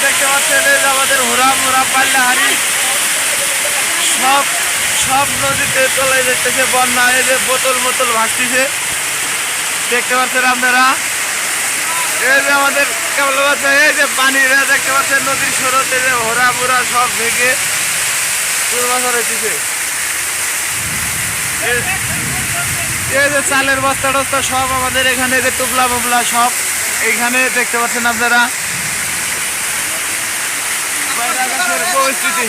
দেখতে পাচ্ছেন এই যে আমাদের হুরা পাল্লাহারি সব সব নদীতে চলে যেতেছে বন্যা। এই যে বোতল ভাসতেছে দেখতে পাচ্ছেন আপনারা। এই যে আমাদের কেবল পাচ্ছে এই যে পানিরা দেখতে পাচ্ছেন নদীর স্রোতে যে হুরা সব ভেঙে দুর্বাসা রয়েছে। এই যে চালের বস্তা টস্তা সব আমাদের এখানে যে টুবলা মুবলা সব এইখানে দেখতে পাচ্ছেন আপনারা পরিস্থিতি।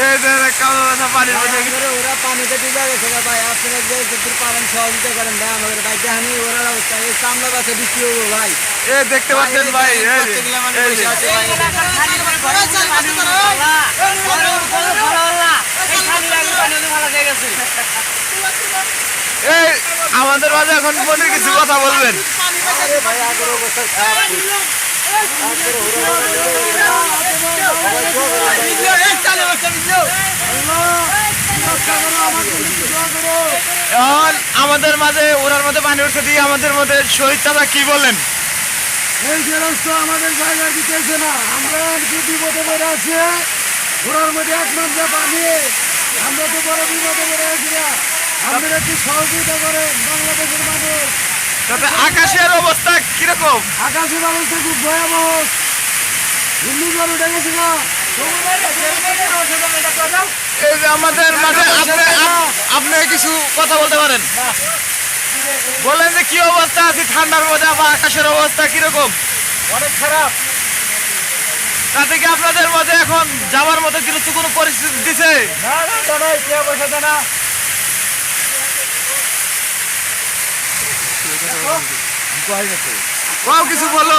এই যে কালো বাসা পানির মধ্যে ওরা পানিতে ডুবে গেছে ভাই, আপনারা যে যদি পারেন সহযোগিতা করেন ভাই আমাদের ভাই, জানি ওরা অবস্থা এই চামড়া গাছে বৃষ্টি হবো ভাই। এই দেখতে পাচ্ছেন ভাই এই আমাদের মাঝে এখন মনে কিছু কথা বলবেন। এখন আমাদের মাঝে ওনার মধ্যে পানি উঠছে দিয়ে আমাদের মধ্যে শহীদ চাচা কি বলেন? এই যে রাস্তা আমাদের জায়গায় দিতেছে না, আমরা বিপদে পড়ে আছি, ওনার মধ্যে এক নামটা পানি, আমরা তো বড় বিপদে পড়ে আছি না, আমাদের একটু সহযোগিতা করেন বাংলাদেশের মানুষ। তাতে আকাশের অবস্থা কিরকম? আকাশের অবস্থা খুব ভয়াবহ, ঘূর্ণিঝড় উঠে গেছে না। এই যে আমাদের মাঝে আপনি কিছু কথা বলতে পারেন, বলেন যে কি অবস্থা আছে ঠান্ডার মধ্যে বা আকাশের অবস্থা কিরকম? অনেক খারাপ। তাতে কি আপনাদের মধ্যে এখন যাওয়ার মতো কিছু কোনো পরিস্থিতি দিছে? না না দাদা, কে পয়সা দেনা। কাউ কিছু বলো,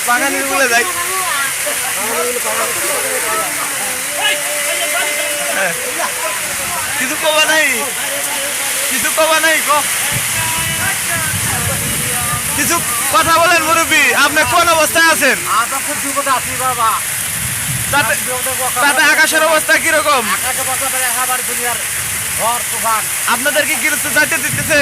বাঙালি বলে যাই। কিছু কবা নাই, কিছু কবা নাই, কিছু কথা বলেন মুরব্বী, আপনি কোন অবস্থায় আছেন? তাতে আকাশের অবস্থা কিরকম? আপনাদের কি কিছু যাইতে দিতেছে?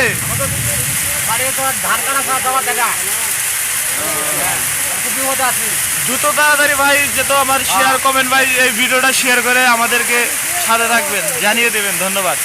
দ্রুত তাড়াতাড়ি ভাই যেহেতু আমার শেয়ার কমেন্ট ভাই এই ভিডিওটা শেয়ার করে আমাদেরকে সাথে থাকবেন, জানিয়ে দেবেন। ধন্যবাদ।